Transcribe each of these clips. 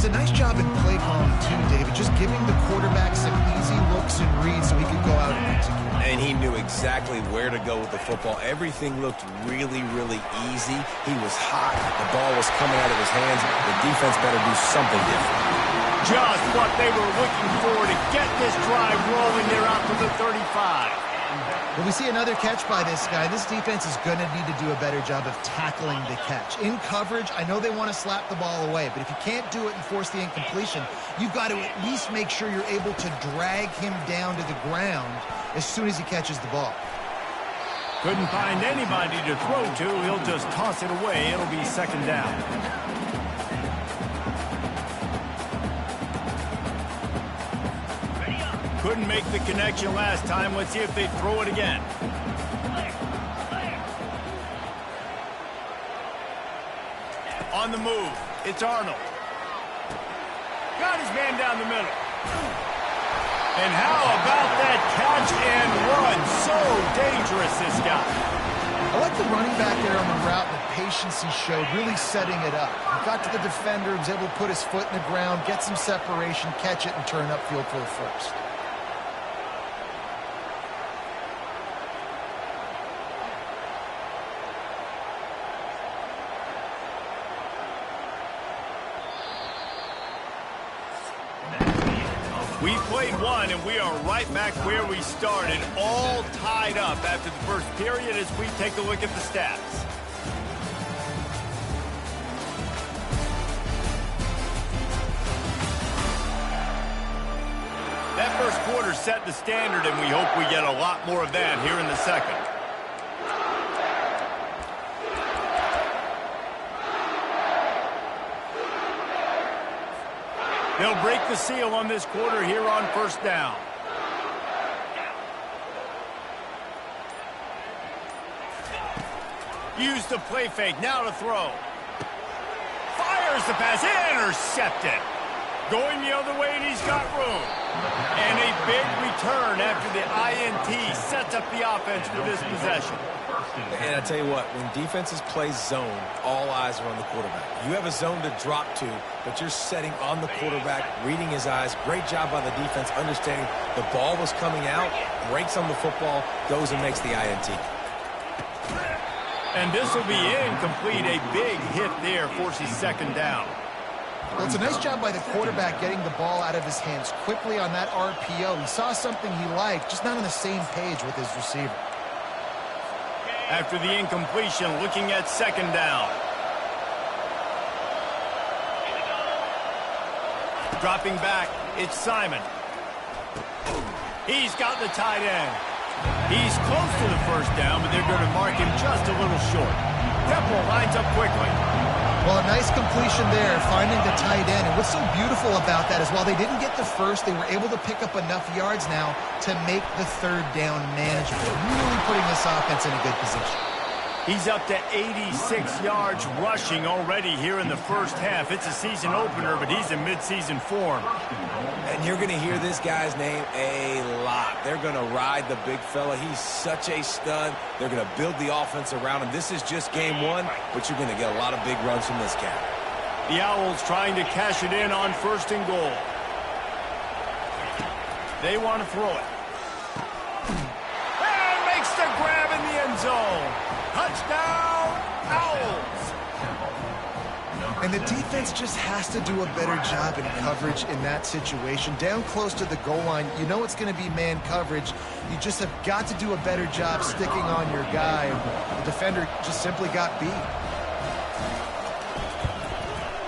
a nice job in play calling too, David, just giving the quarterback some easy looks and reads so he could go out and execute. And he knew exactly where to go with the football. Everything looked really, really easy. He was hot. The ball was coming out of his hands. The defense better do something different. Just what they were looking for to get this drive rolling. They're out to the 35. Well, we see another catch by this guy. This defense is going to need to do a better job of tackling the catch. In coverage, I know they want to slap the ball away, but if you can't do it and force the incompletion, you've got to at least make sure you're able to drag him down to the ground as soon as he catches the ball. Couldn't find anybody to throw to. He'll just toss it away. It'll be second down. Couldn't make the connection last time. Let's see if they throw it again. On the move, it's Arnold. Got his man down the middle. And how about that catch and run? So dangerous, this guy. I like the running back there on the route, the patience he showed, really setting it up. He got to the defender, was able to put his foot in the ground, get some separation, catch it, and turn upfield for the first. We played one, and we are right back where we started, all tied up after the first period as we take a look at the stats. That first quarter set the standard, and we hope we get a lot more of that here in the second. They'll break the seal on this quarter here on first down. Use the play fake, now to throw. Fires the pass, intercepted. Going the other way, and he's got room. And a big return after the INT sets up the offense for this possession. And I tell you what, when defenses play zone, all eyes are on the quarterback. You have a zone to drop to, but you're setting on the quarterback, reading his eyes. Great job by the defense, understanding the ball was coming out, breaks on the football, goes and makes the INT. And this will be incomplete. A big hit there forces second down. Well, it's a nice job by the quarterback getting the ball out of his hands quickly on that RPO. He saw something he liked, just not on the same page with his receiver. After the incompletion, looking at second down. Dropping back, it's Simon. He's got the tight end. He's close to the first down, but they're going to mark him just a little short. Temple lines up quickly. Well, a nice completion there, finding the tight end. And what's so beautiful about that is while they didn't get the first, they were able to pick up enough yards now to make the third down manageable. Really putting this offense in a good position. He's up to 86 yards rushing already here in the first half. It's a season opener, but he's in midseason form. And you're going to hear this guy's name a lot. They're going to ride the big fella. He's such a stud. They're going to build the offense around him. This is just game one, but you're going to get a lot of big runs from this cat. The Owls trying to cash it in on first and goal. They want to throw it. And makes the grab in the end zone. Touchdown, Owls. And the defense just has to do a better job in coverage in that situation. Down close to the goal line, you know it's going to be man coverage. You just have got to do a better job sticking on your guy. The defender just simply got beat.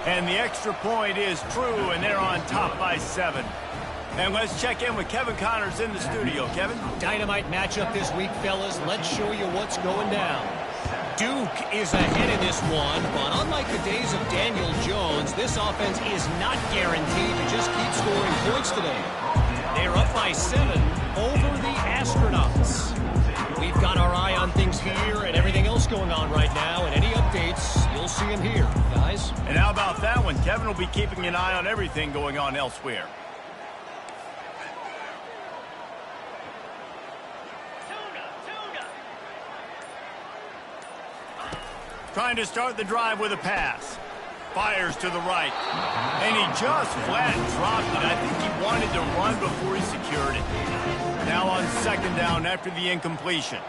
And the extra point is true, and they're on top by 7. And let's check in with Kevin Connors in the studio. Kevin? Dynamite matchup this week, fellas. Let's show you what's going down. Duke is ahead in this one, but unlike the days of Daniel Jones, this offense is not guaranteed to just keep scoring points today. They're up by 7 over the Astronauts. We've got our eye on things here and everything else going on right now, and any updates, you'll see them here, guys. And how about that one? Kevin will be keeping an eye on everything going on elsewhere. Trying to start the drive with a pass. Fires to the right. And he just flat dropped it. I think he wanted to run before he secured it. Now on second down after the incompletion.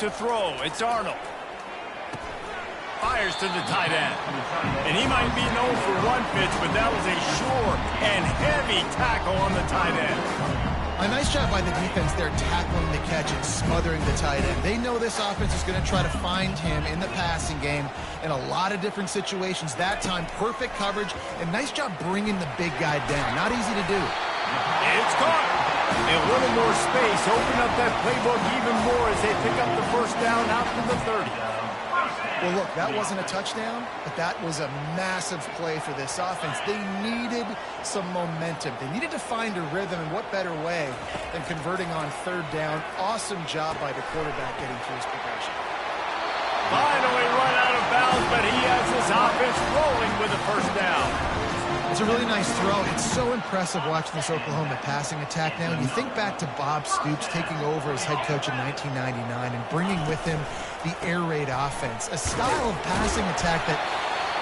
To throw, it's Arnold. Fires to the tight end. And he might be known for one pitch, but that was a sure and heavy tackle on the tight end. A nice job by the defense there tackling the catch and smothering the tight end. They know this offense is going to try to find him in the passing game in a lot of different situations. That time, perfect coverage, and nice job bringing the big guy down. Not easy to do. It's caught. A little more space. Open up that playbook even more as they pick up the first down out to the 30. Well, look, that wasn't a touchdown, but that was a massive play for this offense. They needed some momentum. They needed to find a rhythm, and what better way than converting on third down. Awesome job by the quarterback getting through his progression. Finally run out of bounds, but he has his offense rolling with a first down. It's a really nice throw. It's so impressive watching this Oklahoma passing attack now. You think back to Bob Stoops taking over as head coach in 1999 and bringing with him the air raid offense, a style of passing attack that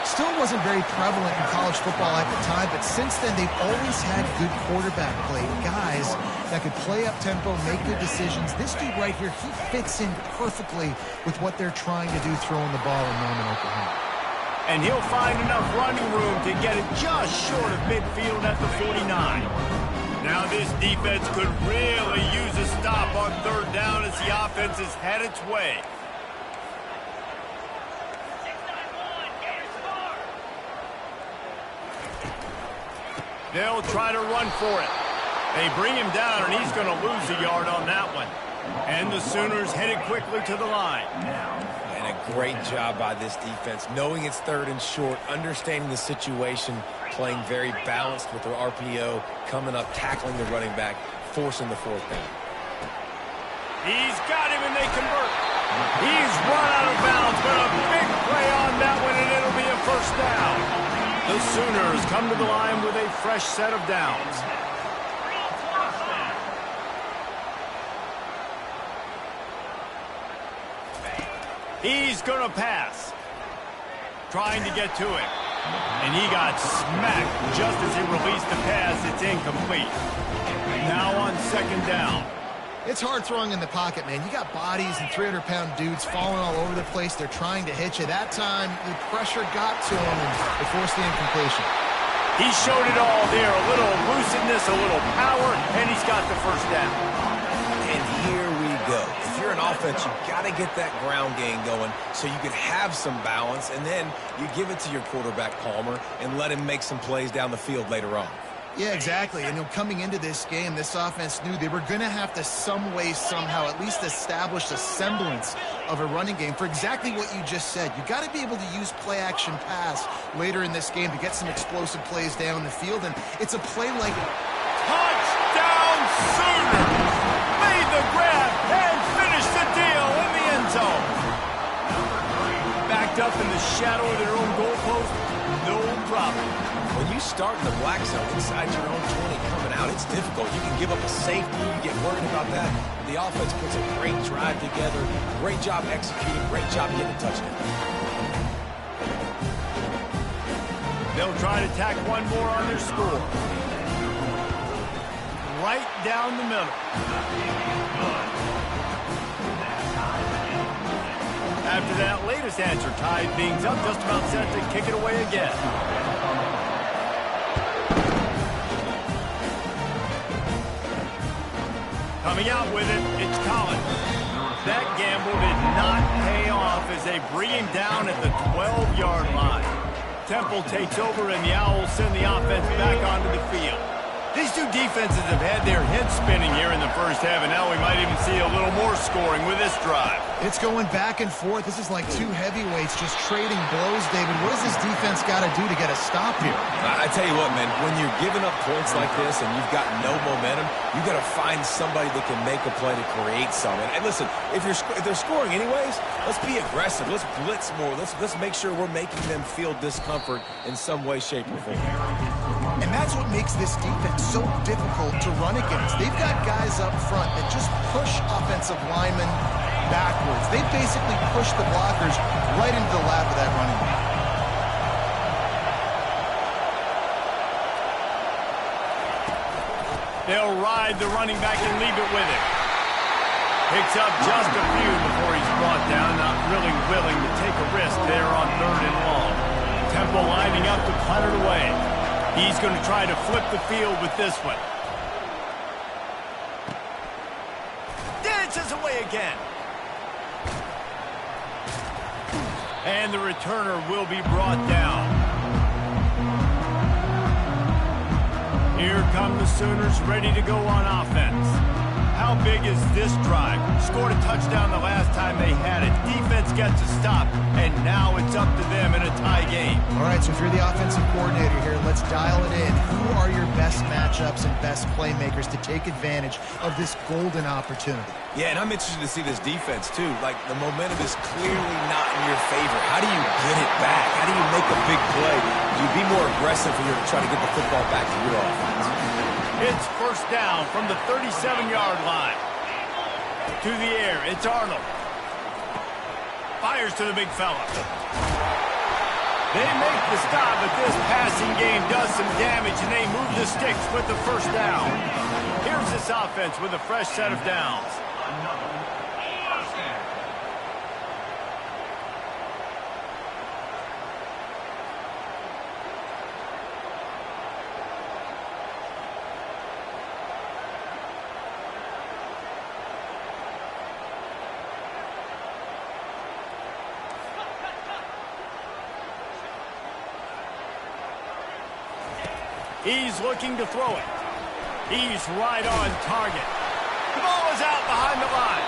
still wasn't very prevalent in college football at the time, but since then they've always had good quarterback play, guys that could play up tempo, make good decisions. This dude right here, he fits in perfectly with what they're trying to do throwing the ball in Norman, Oklahoma. And he'll find enough running room to get it just short of midfield at the 49. Now this defense could really use a stop on third down as the offense has had its way. They'll try to run for it. They bring him down, and he's going to lose a yard on that one. And the Sooners headed quickly to the line. And a great job by this defense, knowing it's third and short, understanding the situation, playing very balanced with their RPO, coming up, tackling the running back, forcing the fourth down. He's got him, and they convert. He's run out of bounds, but a big play on that one, and it'll be a first down. The Sooners come to the line with a fresh set of downs. He's going to pass. Trying to get to it. And he got smacked just as he released the pass. It's incomplete. Now on second down. It's hard throwing in the pocket, man. You got bodies and 300-pound dudes falling all over the place. They're trying to hit you. That time, the pressure got to him, and they forced the incompletion. He showed it all there. A little elusiveness, a little power, and he's got the first down. And here we go. If you're an offense, you've got to get that ground game going so you can have some balance, and then you give it to your quarterback, Palmer, and let him make some plays down the field later on. Yeah, exactly. And coming into this game, this offense knew they were going to have to some way, somehow, at least establish a semblance of a running game for exactly what you just said. You got to be able to use play-action pass later in this game to get some explosive plays down the field. And it's a play like touchdown Sooners! Made the grab and finished the deal in the end zone. Backed up in the shadow of their own goalpost, no problem. When you start in the black zone inside your own 20 coming out, it's difficult. You can give up a safety. You get worried about that. The offense puts a great drive together. Great job executing. Great job getting a touchdown. They'll try to tack one more on their score. Right down the middle. After that latest answer, tied things up, just about set to kick it away again. Coming out with it, it's Collins. That gamble did not pay off as they bring him down at the 12-yard line. Temple takes over, and the Owls send the offense back onto the field. These two defenses have had their heads spinning here in the first half, and now we might even see a little more scoring with this drive. It's going back and forth. This is like two heavyweights just trading blows, David. What does this defense got to do to get a stop here? I tell you what, man, when you're giving up points like this and you've got no momentum, you got to find somebody that can make a play to create something. And listen, if they're scoring anyways, let's be aggressive. Let's blitz more. Let's make sure we're making them feel discomfort in some way, shape, or form. And that's what makes this defense so difficult to run against. They've got guys up front that just push offensive linemen backwards. They basically pushed the blockers right into the lap of that running back. They'll ride the running back and leave it with him. Picks up just a few before he's brought down, not really willing to take a risk there on 3rd and long. Temple lining up to punt it away. He's going to try to flip the field with this one. Dances away again. And the returner will be brought down. Here come the Sooners ready to go on offense. How big is this drive? Scored a touchdown the last time they had it. Defense gets a stop, and now it's up to them in a tie game. All right, so if you're the offensive coordinator here, let's dial it in. Who are your best matchups and best playmakers to take advantage of this golden opportunity? Yeah, and I'm interested to see this defense, too. Like, the momentum is clearly not in your favor. How do you get it back? How do you make a big play? Do you be more aggressive here to try to get the football back to your offense? It's first down from the 37-yard line. To the air, it's Arnold. Fires to the big fella. They make the stop, but this passing game does some damage, and they move the sticks with the first down. Here's this offense with a fresh set of downs. He's looking to throw it. He's right on target. The ball is out behind the line.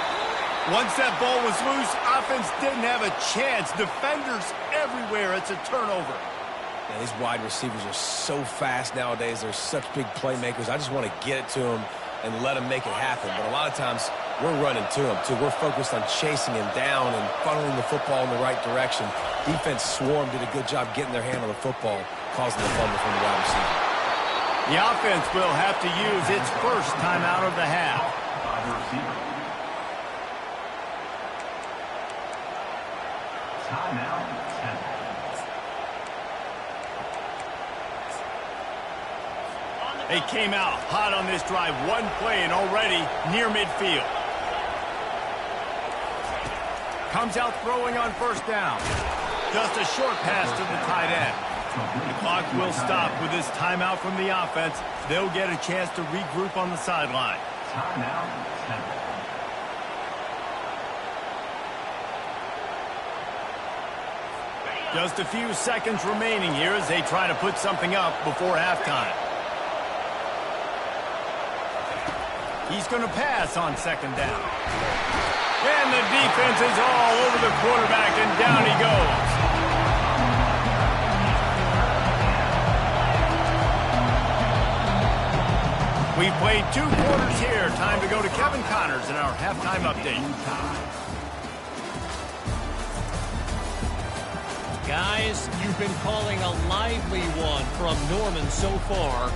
Once that ball was loose, offense didn't have a chance. Defenders everywhere. It's a turnover. Yeah, these wide receivers are so fast nowadays. They're such big playmakers. I just want to get it to them and let them make it happen. But a lot of times, we're running to them, too. We're focused on chasing him down and funneling the football in the right direction. Defense swarm did a good job getting their hand on the football, causing the fumble from the wide receiver. The offense will have to use its first timeout of the half. They came out hot on this drive. One play and already near midfield. Comes out throwing on first down. Just a short pass to the tight end. The clock will stop with this timeout from the offense. They'll get a chance to regroup on the sideline. Just a few seconds remaining here as they try to put something up before halftime. He's going to pass on second down. And the defense is all over the quarterback, and down he goes. We've played 2 quarters here. Time to go to Kevin Connors in our halftime update. Guys, you've been calling a lively one from Norman so far.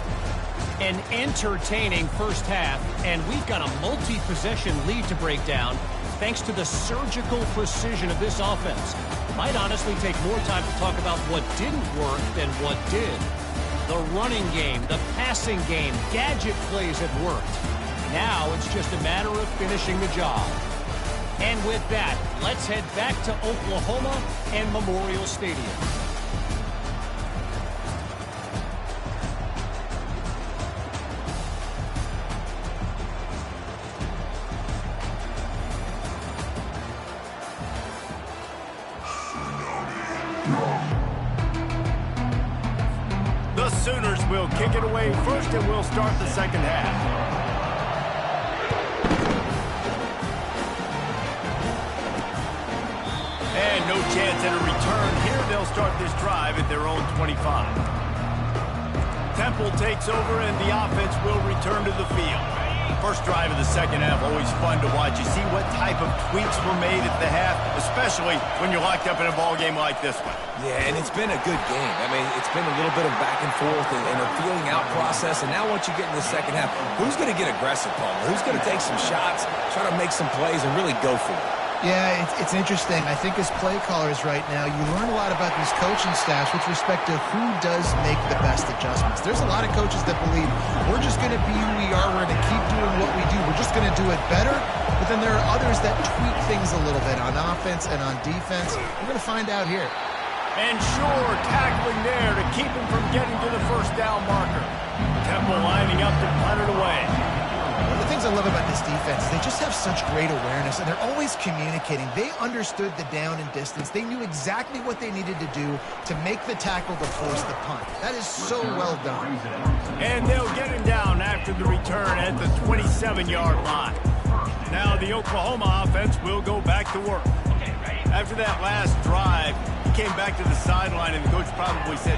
An entertaining first half, and we've got a multi-possession lead to break down thanks to the surgical precision of this offense. Might honestly take more time to talk about what didn't work than what did. The running game, the passing game, gadget plays have worked. Now it's just a matter of finishing the job. And with that, let's head back to Oklahoma and Memorial Stadium. The Sooners will kick it away first, and we'll start the second half. And no chance at a return here. They'll start this drive at their own 25. Temple takes over, and the offense will return to the field. First drive of the second half, always fun to watch. You see what type of tweaks were made at the half, especially when you're locked up in a ball game like this one. Yeah, and it's been a good game. I mean, it's been a little bit of back and forth and a feeling out process. And now once you get in the second half, who's going to get aggressive, Palmer? Who's going to take some shots, try to make some plays, and really go for it? Yeah, it's interesting. I think as play callers right now, you learn a lot about these coaching staffs with respect to who does make the best adjustments. There's a lot of coaches that believe we're just going to be who we are. We're going to keep doing what we do. We're just going to do it better. But then there are others that tweak things a little bit on offense and on defense. We're going to find out here. And sure, tackling there to keep him from getting to the first down marker. Temple lining up to punt it away. One of the things I love about this defense is they just have such great awareness, and they're always communicating. They understood the down and distance. They knew exactly what they needed to do to make the tackle to force the punt. That is so well done. And they'll get him down after the return at the 27-yard line. Now the Oklahoma offense will go back to work. After that last drive, he came back to the sideline, and the coach probably said,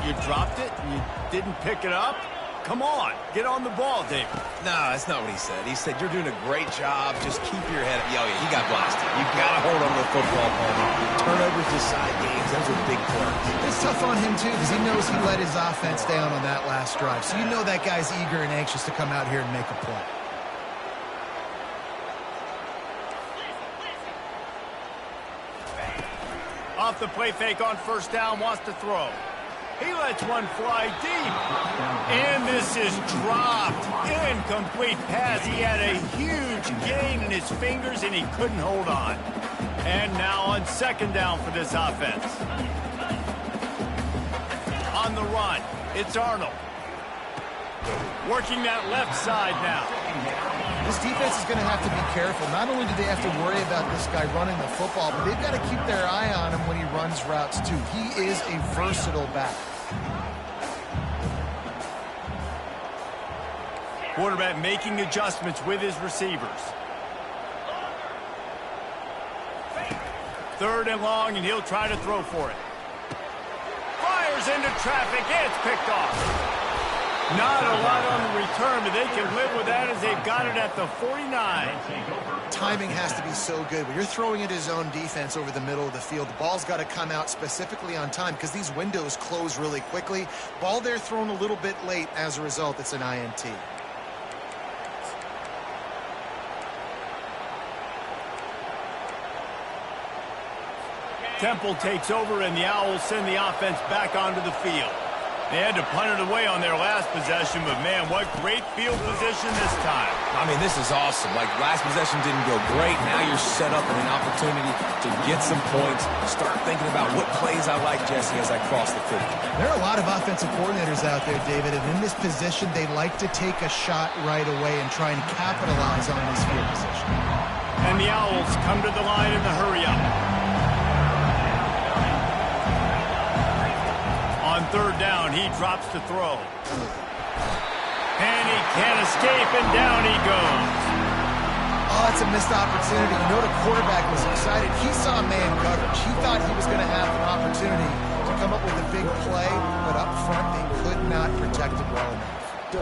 "You dropped it and you didn't pick it up? Come on, get on the ball, David." No, that's not what he said. He said, "You're doing a great job. Just keep your head up." Yeah, he got blasted. You got to hold on to the football, Palmer. Turnovers decide games. Those are big plays. It's tough on him, too, because he knows he let his offense down on that last drive. So you know that guy's eager and anxious to come out here and make a play. Off the play fake on first down, wants to throw. He lets one fly deep. And this is dropped. Incomplete pass. He had a huge gain in his fingers, and he couldn't hold on. And now on second down for this offense. On the run, it's Arnold. Working that left side now. This defense is going to have to be careful. Not only do they have to worry about this guy running the football, but they've got to keep their eye on him when he runs routes, too. He is a versatile back. Quarterback making adjustments with his receivers. Third and long, and he'll try to throw for it. Fires into traffic. It's picked off. Not a lot on the return, but they can live with that as they've got it at the 49. Timing has to be so good. When you're throwing at his own defense over the middle of the field, the ball's got to come out specifically on time because these windows close really quickly. Ball there thrown a little bit late. As a result, it's an INT. Temple takes over, and the Owls send the offense back onto the field. They had to punt it away on their last possession, but, man, what great field position this time. I mean, this is awesome. Like, last possession didn't go great. Now you're set up in an opportunity to get some points. Start thinking about what plays I like, Jesse, as I cross the 50. There are a lot of offensive coordinators out there, David, and in this position, they like to take a shot right away and try and capitalize on this field position. And the Owls come to the line in the hurry-up. On third down, he drops to throw. And he can't escape, and down he goes. Oh, that's a missed opportunity. You know the quarterback was excited. He saw man coverage. He thought he was going to have an opportunity to come up with a big play, but up front they could not protect him well enough.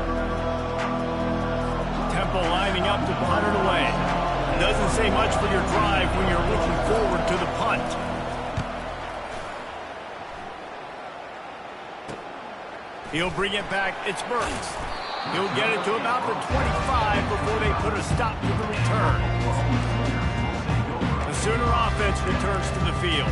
Temple lining up to punt it away. Doesn't say much for your drive when you're looking forward to the punt. He'll bring it back. It's Burks. He'll get it to about the 25 before they put a stop to the return. The Sooner offense returns to the field.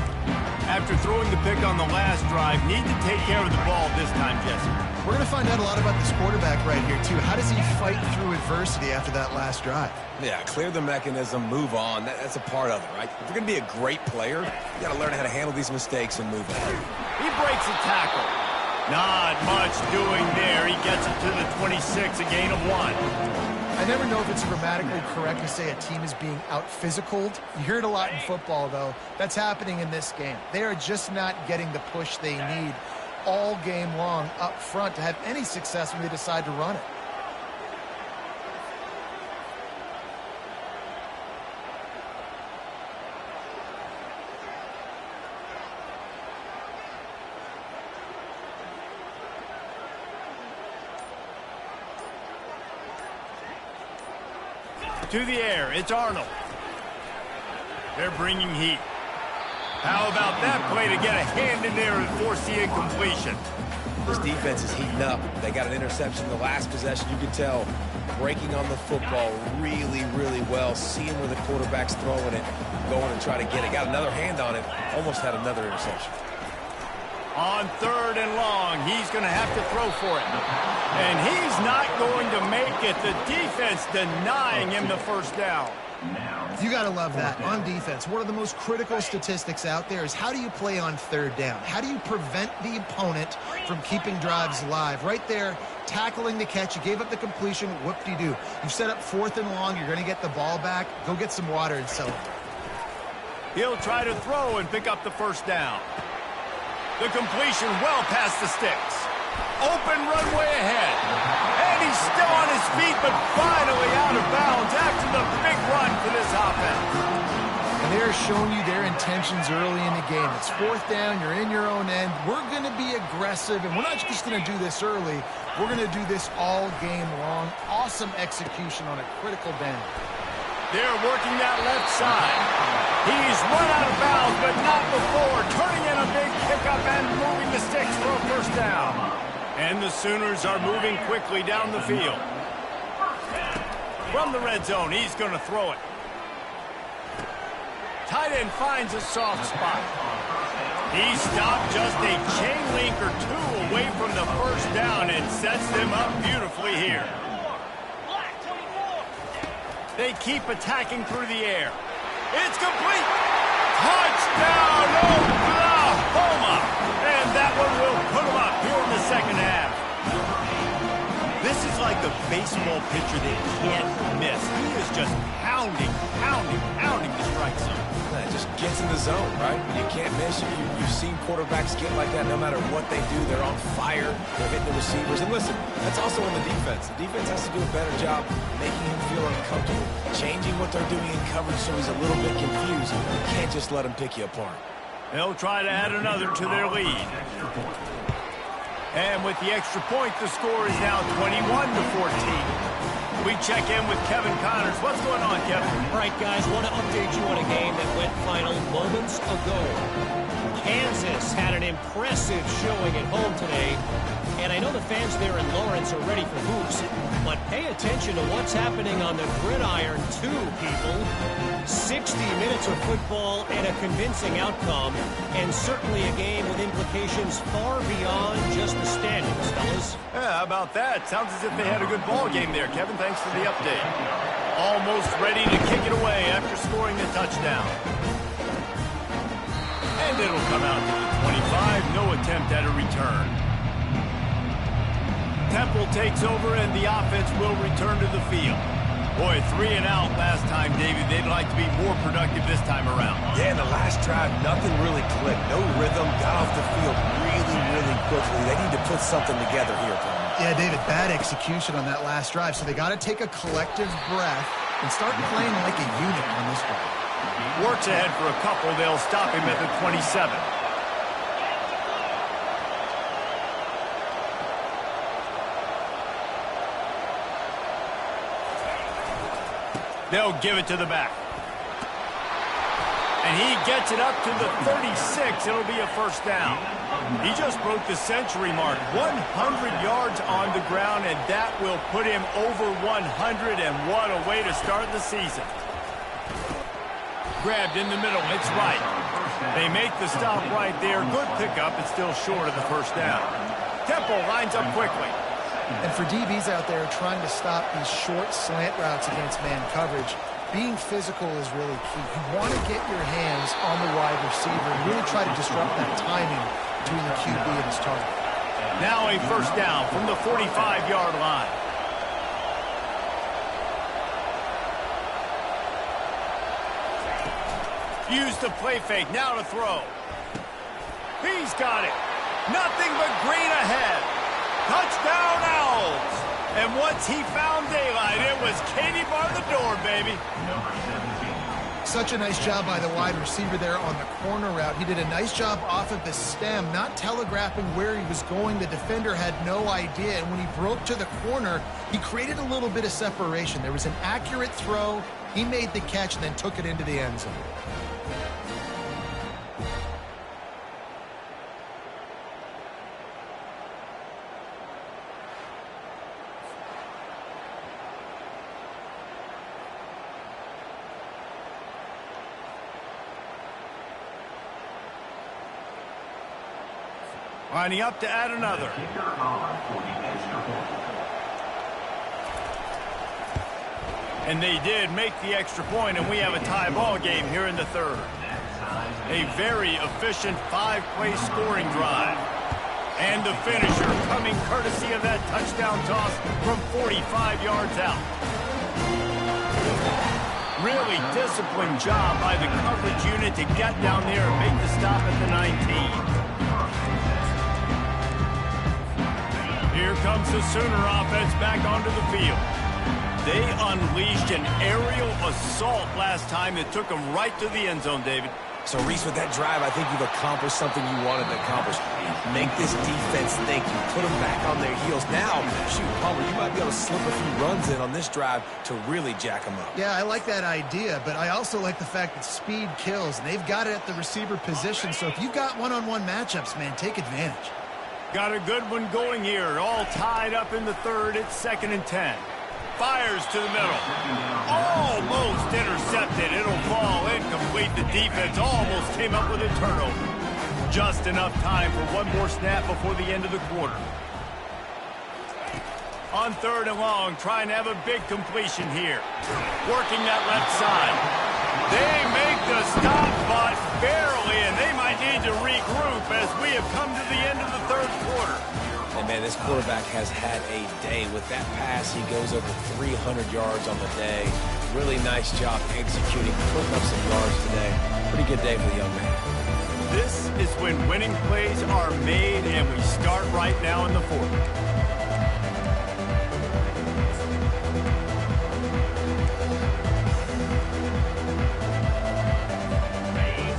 After throwing the pick on the last drive, need to take care of the ball this time, Jesse. We're going to find out a lot about this quarterback right here, too. How does he fight through adversity after that last drive? Yeah, clear the mechanism, move on. That's a part of it, right? If you're going to be a great player, you got to learn how to handle these mistakes and move on. He breaks a tackle. Not much doing there. He gets it to the 26, a gain of 1. I never know if it's grammatically correct to say a team is being out-physicaled. You hear it a lot in football, though. That's happening in this game. They are just not getting the push they need all game long up front to have any success when they decide to run it. To the air, it's Arnold. They're bringing heat. How about that play to get a hand in there and force the incompletion? This defense is heating up. They got an interception the last possession. You can tell breaking on the football really, really well, seeing where the quarterback's throwing it, going and try to get it. Got another hand on it, almost had another interception. On 3rd and long, he's going to have to throw for it. And he's not going to make it. The defense denying him the first down. You got to love that. On defense, one of the most critical statistics out there is how do you play on 3rd down? How do you prevent the opponent from keeping drives alive? Right there, tackling the catch. You gave up the completion. Whoop-de-doo. You've set up 4th and long. You're going to get the ball back. Go get some water and celebrate. He'll try to throw and pick up the first down. The completion well past the sticks. Open runway ahead. And he's still on his feet, but finally out of bounds after the big run for this offense. And they're showing you their intentions early in the game. It's 4th down. You're in your own end. We're going to be aggressive, and we're not just going to do this early. We're going to do this all game long. Awesome execution on a critical down. They're working that left side. He's run out of bounds, but not before. Turning in a big pickup and moving the sticks for a first down. And the Sooners are moving quickly down the field. From the red zone, he's going to throw it. Tight end finds a soft spot. He stopped just a chain link or two away from the first down and sets them up beautifully here. They keep attacking through the air. It's complete. Touchdown, Oklahoma. And that one will put them up here in the second half. This is like a baseball pitcher that can't miss. He is just pounding the strike zone. It just gets in the zone, right? When you can't miss, you've seen quarterbacks get like that no matter what they do. They're on fire. They're hitting the receivers. And listen, that's also on the defense. The defense has to do a better job making him feel uncomfortable, changing what they're doing in coverage so he's a little bit confused. You can't just let him pick you apart. They'll try to add another to their lead. And with the extra point, the score is now 21-14. We check in with Kevin Connors. What's going on, Kevin? All right, guys, want to update you on a game that went final moments ago. Kansas had an impressive showing at home today, and I know the fans there in Lawrence are ready for hoops, but pay attention to what's happening on the gridiron too, people. 60 minutes of football and a convincing outcome, and certainly a game with implications far beyond just the standings, fellas. Yeah, how about that? Sounds as if they had a good ball game there, Kevin. Thanks for the update. Almost ready to kick it away after scoring the touchdown. And it'll come out to the 25. No attempt at a return. Temple takes over, and the offense will return to the field. Boy, 3 and out last time, David. They'd like to be more productive this time around. Yeah, in the last drive, nothing really clicked. No rhythm, got off the field really quickly. They need to put something together here, Tom. Yeah, David, bad execution on that last drive. So they got to take a collective breath and start playing like a unit on this one. Works ahead for a couple. They'll stop him at the 27. They'll give it to the back. And he gets it up to the 36. It'll be a first down. He just broke the century mark. 100 yards on the ground, and that will put him over 100. And what a way to start the season. Grabbed in the middle. It's right. They make the stop right there. Good pickup. It's still short of the first down. Temple lines up quickly. And for DBs out there trying to stop these short slant routes against man coverage, being physical is really key. You want to get your hands on the wide receiver and really try to disrupt that timing between the QB and his target. Now a first down from the 45-yard line. Use the play fake. Now to throw. He's got it. Nothing but green ahead. Touchdown, Owls. And once he found daylight, it was Katie bar the door, baby. Such a nice job by the wide receiver there on the corner route. He did a nice job off of the stem, not telegraphing where he was going. The defender had no idea. And when he broke to the corner, he created a little bit of separation. There was an accurate throw. He made the catch and then took it into the end zone. Lining up to add another. And they did make the extra point, and we have a tie ball game here in the third. A very efficient 5-play scoring drive. And the finisher coming courtesy of that touchdown toss from 45 yards out. Really disciplined job by the coverage unit to get down there and make the stop at the 19. Here comes the Sooner offense back onto the field. They unleashed an aerial assault last time that took them right to the end zone, David. So, Reese, with that drive, I think you've accomplished something you wanted to accomplish. Make this defense think. You put them back on their heels. Now, shoot, Palmer, you might be able to slip a few runs in on this drive to really jack them up. Yeah, I like that idea, but I also like the fact that speed kills, and they've got it at the receiver position. So if you've got one-on-one matchups, man, take advantage. Got a good one going here. All tied up in the third. It's 2nd and 10. Fires to the middle. Almost intercepted. It'll fall incomplete. The defense almost came up with a turnover. Just enough time for one more snap before the end of the quarter. On 3rd and long, trying to have a big completion here. Working that left side. They make the stop, but barely, and they might need to regroup as we have come to the end of the third quarter. And, man, this quarterback has had a day. With that pass, he goes over 300 yards on the day. Really nice job executing, putting up some yards today. Pretty good day for the young man. This is when winning plays are made, and we start right now in the fourth.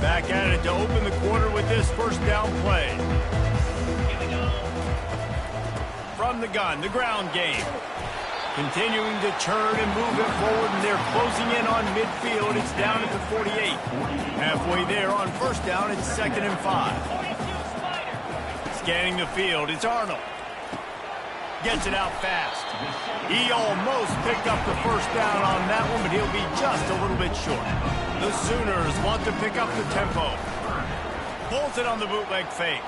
Back at it to open the quarter with this first down play. From the gun, the ground game. Continuing to churn and move it forward, and they're closing in on midfield. It's down at the 48. Halfway there on first down, it's 2nd and 5. Scanning the field, it's Arnold. Gets it out fast. He almost picked up the first down on that one, but he'll be just a little bit short. The Sooners want to pick up the tempo. Pulls it on the bootleg fake.